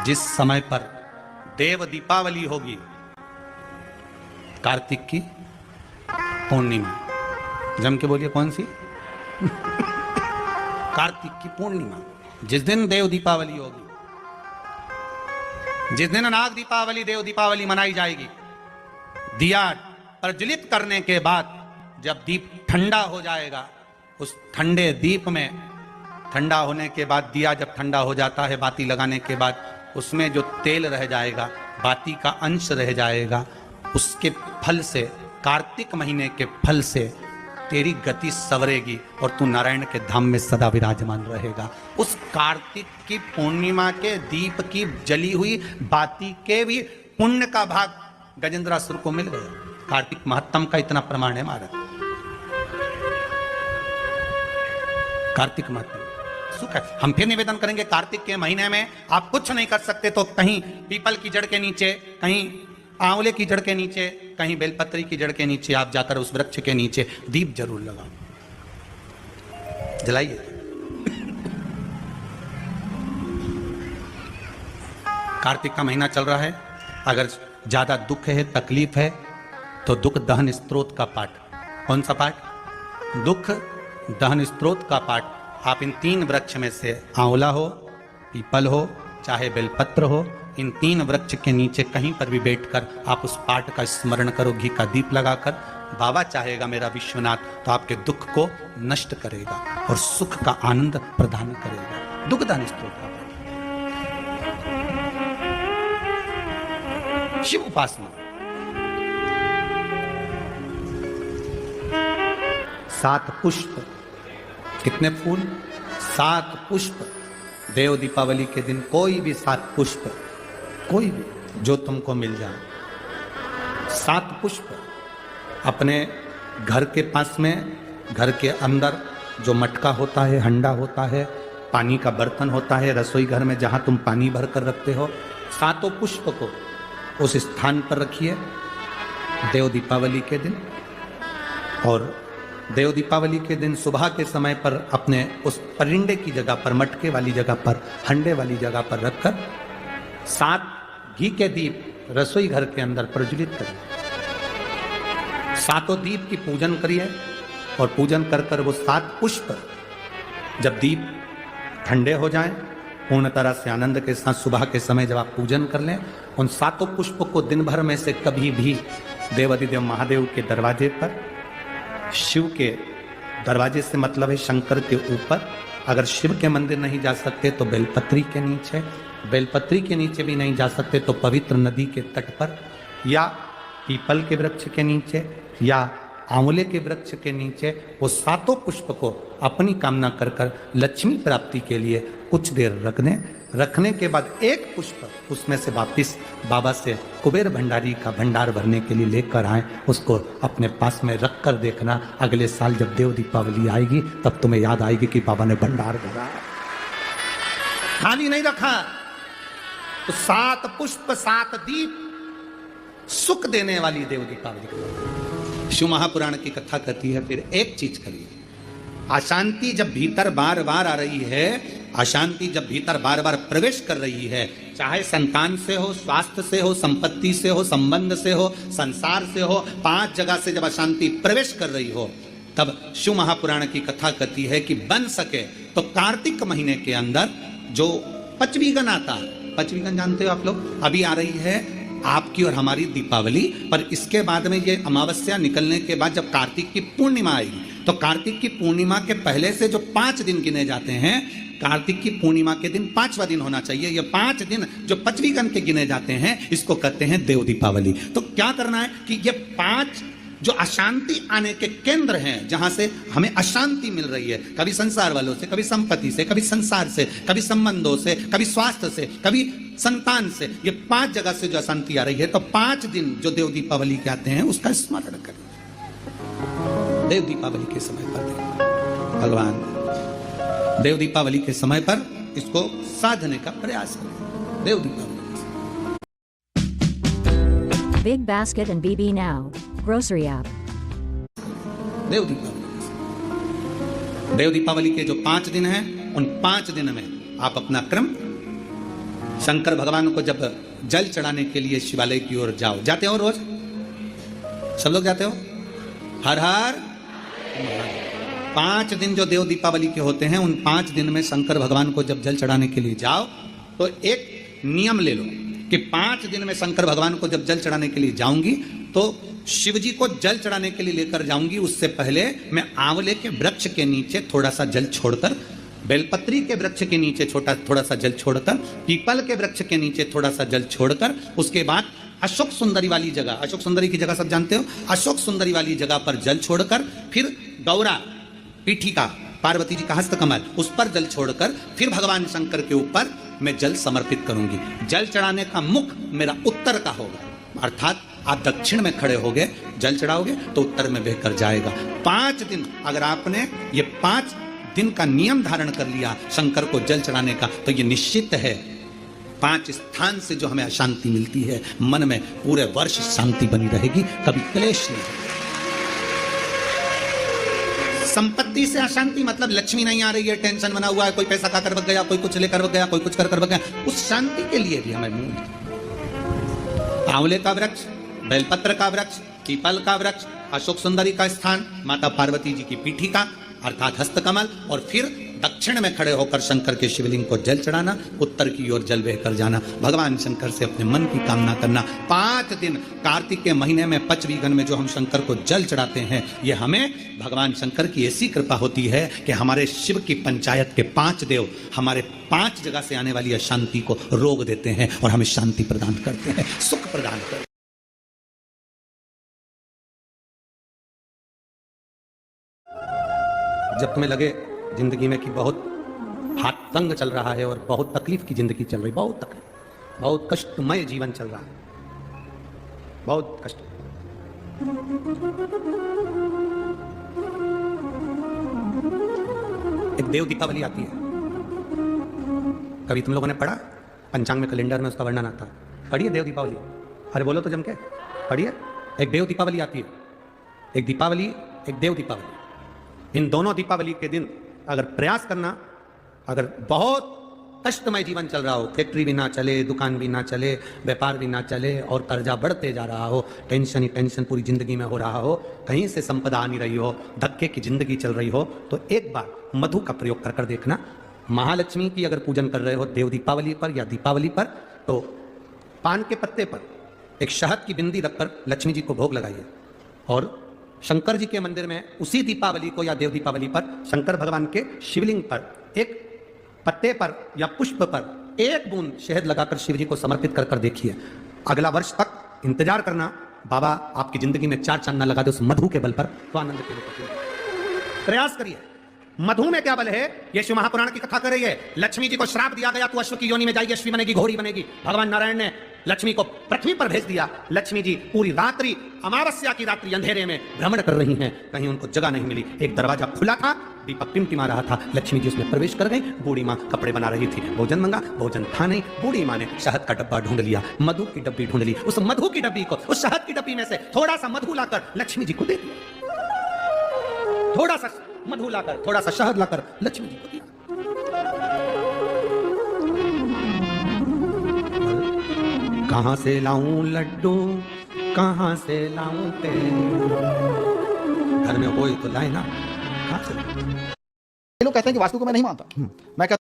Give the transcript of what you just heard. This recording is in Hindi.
जिस समय पर देव दीपावली होगी, कार्तिक की पूर्णिमा, जम के बोलिए कौन सी? कार्तिक की पूर्णिमा, जिस दिन देव दीपावली होगी, जिस दिन नाग दीपावली देव दीपावली मनाई जाएगी, दिया प्रज्वलित करने के बाद जब दीप ठंडा हो जाएगा, उस ठंडे दीप में, ठंडा होने के बाद दिया जब ठंडा हो जाता है, बाती लगाने के बाद उसमें जो तेल रह जाएगा, बाती का अंश रह जाएगा, उसके फल से, कार्तिक महीने के फल से तेरी गति सवरेगी और तू नारायण के धाम में सदा विराजमान रहेगा। उस कार्तिक की पूर्णिमा के दीप की जली हुई बाती के भी पुण्य का भाग गजेंद्रासुर को मिल गया। कार्तिक महत्तम का इतना प्रमाण है महाराज। कार्तिक महत्तम सुख है। हम फिर निवेदन करेंगे, कार्तिक के महीने में आप कुछ नहीं कर सकते तो कहीं पीपल की जड़ के नीचे, कहीं आंवले की जड़ के नीचे, कहीं बेलपत्री की जड़ के नीचे आप जाकर उस वृक्ष के नीचे दीप जरूर लगाओ, जलाइए। कार्तिक का महीना चल रहा है, अगर ज्यादा दुख है, तकलीफ है, तो दुख दहन स्त्रोत का पाठ। कौन सा पाठ? दुख दहन स्त्रोत का पाठ आप इन 3 वृक्ष में से, आंवला हो, पीपल हो, चाहे बेलपत्र हो, इन 3 वृक्ष के नीचे कहीं पर भी बैठकर आप उस पाठ का स्मरण करो, घी का दीप लगाकर। बाबा चाहेगा मेरा विश्वनाथ तो आपके दुख को नष्ट करेगा और सुख का आनंद प्रदान करेगा। दुख दहन स्तोत्र का पाठ। शिव उपासना। 7 पुष्प। कितने फूल? 7 पुष्प। देव दीपावली के दिन कोई भी 7 पुष्प, कोई भी जो तुमको मिल जाए, 7 पुष्प अपने घर के पास में, घर के अंदर जो मटका होता है, हंडा होता है, पानी का बर्तन होता है, रसोई घर में जहां तुम पानी भर कर रखते हो, 7 पुष्प को उस स्थान पर रखिए देव दीपावली के दिन। और देव दीपावली के दिन सुबह के समय पर अपने उस परिंडे की जगह पर, मटके वाली जगह पर, हंडे वाली जगह पर रखकर 7 घी के दीप रसोई घर के अंदर प्रज्वलित करिए। 7 दीप की पूजन करिए और पूजन कर कर वो 7 पुष्प जब दीप ठंडे हो जाएं, पूर्ण तरह से आनंद के साथ सुबह के समय जब आप पूजन कर लें, उन 7 पुष्प को दिन भर में से कभी भी देवाधिदेव महादेव के दरवाजे पर, शिव के दरवाजे से मतलब है शंकर के ऊपर, अगर शिव के मंदिर नहीं जा सकते तो बेलपत्री के नीचे, बेलपत्री के नीचे भी नहीं जा सकते तो पवित्र नदी के तट पर, या पीपल के वृक्ष के नीचे, या आंवले के वृक्ष के नीचे, वो 7 पुष्प को अपनी कामना कर कर लक्ष्मी प्राप्ति के लिए कुछ देर रख दें। रखने के बाद 1 पुष्प उसमें से वापिस बाबा से कुबेर भंडारी का भंडार भरने के लिए लेकर आए, उसको अपने पास में रख कर देखना। अगले साल जब देव दीपावली आएगी तब तुम्हें याद आएगी कि बाबा ने भंडार भरा, खाली नहीं रखा। तो 7 पुष्प 7 दीप, सुख देने वाली देव दीपावली। शिव महापुराण की कथा कहती है, फिर एक चीज करिए, अशांति जब भीतर बार बार आ रही है, अशांति जब भीतर बार बार प्रवेश कर रही है, चाहे संतान से हो, स्वास्थ्य से हो, संपत्ति से हो, संबंध से हो, संसार से हो, 5 जगह से जब अशांति प्रवेश कर रही हो, तब शिव महापुराण की कथा कहती है कि बन सके तो कार्तिक महीने के अंदर जो पचवीगन आता है, पचवीगन जानते हो आप लोग, अभी आ रही है आपकी और हमारी दीपावली, पर इसके बाद में ये अमावस्या निकलने के बाद जब कार्तिक की पूर्णिमा आएगी, तो कार्तिक की पूर्णिमा के पहले से जो 5 दिन गिने जाते हैं, कार्तिक की पूर्णिमा के दिन 5वां दिन होना चाहिए। ये 5 दिन जो पचवीगन के गिने जाते हैं, इसको कहते हैं देव दीपावली। तो क्या करना है कि ये 5 जो अशांति आने के केंद्र हैं, जहां से हमें अशांति मिल रही है, कभी संसार वालों से, कभी संपत्ति से, कभी संसार से, कभी संबंधों से, कभी स्वास्थ्य से, कभी संतान से, ये 5 जगह से जो अशांति आ रही है, तो 5 दिन जो देव दीपावली के आते हैं उसका स्मरण करें। देव दीपावली के समय पर भगवान देव दीपावली के समय पर इसको साधने का प्रयास करें। देव Deepawali Big Basket and BB Now Grocery App। देव दीपावली के जो 5 दिन हैं, उन 5 दिन में आप अपना क्रम शंकर भगवान को जब जल चढ़ाने के लिए शिवालय की ओर जाओ, जाते हो रोज? सब लोग जाते हो? हर हर 5 दिन जो देव दीपावली के होते हैं, उन 5 दिन में शंकर भगवान को जब जल चढ़ाने के लिए जाओ तो एक नियम ले लो कि 5 दिन में शंकर भगवान को जब जल चढ़ाने के लिए जाऊंगी तो शिव जी को जल चढ़ाने के लिए लेकर जाऊंगी, उससे पहले मैं आंवले के वृक्ष के नीचे थोड़ा सा जल छोड़कर, बेलपत्री के वृक्ष के नीचे थोड़ा सा जल छोड़कर, पीपल के वृक्ष के नीचे थोड़ा सा जल छोड़कर, उसके बाद अशोक सुंदरी वाली जगह, अशोक सुंदरी की जगह सब जानते हो, अशोक सुंदरी वाली जगह पर जल छोड़कर, फिर गौरा पीठिका पार्वती जी का हस्तकमल उस पर जल छोड़कर, फिर भगवान शंकर के ऊपर मैं जल समर्पित करूंगी। जल चढ़ाने का मुख मेरा उत्तर का होगा, अर्थात आप दक्षिण में खड़े होगे, जल चढ़ाओगे तो उत्तर में बहकर जाएगा। 5 दिन अगर आपने ये 5 दिन का नियम धारण कर लिया शंकर को जल चढ़ाने का, तो ये निश्चित है 5 स्थान से जो हमें अशांति मिलती है, मन में पूरे वर्ष शांति बनी रहेगी, कभी क्लेश नहीं। संपत्ति से अशांति मतलब लक्ष्मी नहीं आ रही है, टेंशन बना हुआ है, कोई पैसा खाकर भग गया, कोई कुछ लेकर भग गया, कोई कुछ कर भग गया, उस शांति के लिए भी हमें आंवले का वृक्ष, बेलपत्र का वृक्ष, पीपल का वृक्ष, अशोक सुंदरी का स्थान, माता पार्वती जी की पीठिका अर्थात हस्तकमल, और फिर दक्षिण में खड़े होकर शंकर के शिवलिंग को जल चढ़ाना, उत्तर की ओर जल बहकर जाना, भगवान शंकर से अपने मन की कामना करना। 5 दिन कार्तिक के महीने में पचवीगन में जो हम शंकर को जल चढ़ाते हैं, ये हमें भगवान शंकर की ऐसी कृपा होती है कि हमारे शिव की पंचायत के 5 देव हमारे 5 जगह से आने वाली अशांति को रोक देते हैं और हमें शांति प्रदान करते हैं, सुख प्रदान करते हैं। जब तुम्हें लगे जिंदगी में कि बहुत हाथ तंग चल रहा है और बहुत तकलीफ की जिंदगी चल रही, बहुत तकलीफ, बहुत कष्टमय जीवन चल रहा है, बहुत कष्ट, एक देव दीपावली आती है। कभी तुम लोगों ने पढ़ा? पंचांग में, कैलेंडर में उसका वर्णन आता है, पढ़िए देव दीपावली। अरे बोलो तो जम के पढ़िए। एक देव दीपावली आती है, एक दीपावली, एक देव दीपावली। इन दोनों दीपावली के दिन अगर प्रयास करना, अगर बहुत कष्टमय जीवन चल रहा हो, फैक्ट्री भी ना चले, दुकान भी ना चले, व्यापार भी ना चले और कर्जा बढ़ते जा रहा हो, टेंशन ही टेंशन पूरी जिंदगी में हो रहा हो, कहीं से संपदा आ नहीं रही हो, धक्के की जिंदगी चल रही हो, तो एक बार मधु का प्रयोग कर देखना। महालक्ष्मी की अगर पूजन कर रहे हो देव दीपावली पर या दीपावली पर, तो पान के पत्ते पर एक शहद की बिंदी रखकर लक्ष्मी जी को भोग लगाइए और शंकर जी के मंदिर में उसी दीपावली को या देव दीपावली पर शंकर भगवान के शिवलिंग पर एक पत्ते पर या पुष्प पर 1 बूंद शहद लगाकर शिव जी को समर्पित कर देखिए। अगला वर्ष तक इंतजार करना, बाबा आपकी जिंदगी में 4 चांद ना लगा दे उस मधु के बल पर, तो आनंद के लिए प्रयास करिए। मधु में क्या बल है? ये शिव महापुराण की कथा कर रही है। लक्ष्मी जी को श्राप दिया गया, तू अश्व की योनि में जाएगी, अश्वी बनेगी, घोड़ी बनेगी। भगवान नारायण ने लक्ष्मी को पृथ्वी पर भेज दिया। लक्ष्मी जी पूरी रात्रि, अमावस्या की रात्रि अंधेरे में भ्रमण कर रही हैं, कहीं उनको जगह नहीं मिली। एक दरवाजा खुला था, दीपक टिमटिमा रहा था, लक्ष्मी जी उसमें प्रवेश कर गई। बूढ़ी माँ कपड़े बना रही थी, भोजन मंगा, भोजन था नहीं। बूढ़ी माँ ने शहद का डब्बा ढूंढ लिया, मधु की डब्बी ढूंढ ली, उस मधु की डब्बी को, उस शहद की डब्बी में से थोड़ा सा मधु लाकर लक्ष्मी जी को दे दिया। थोड़ा सा मधु लाकर, थोड़ा सा शहद लाकर लक्ष्मी जी को दिया। कहां से लाऊं लड्डू, कहां से लाऊं तेल, घर में कोई तो लाए ना, कहां से? लोग कहते हैं कि वास्तु को मैं नहीं मानता, मैं कहता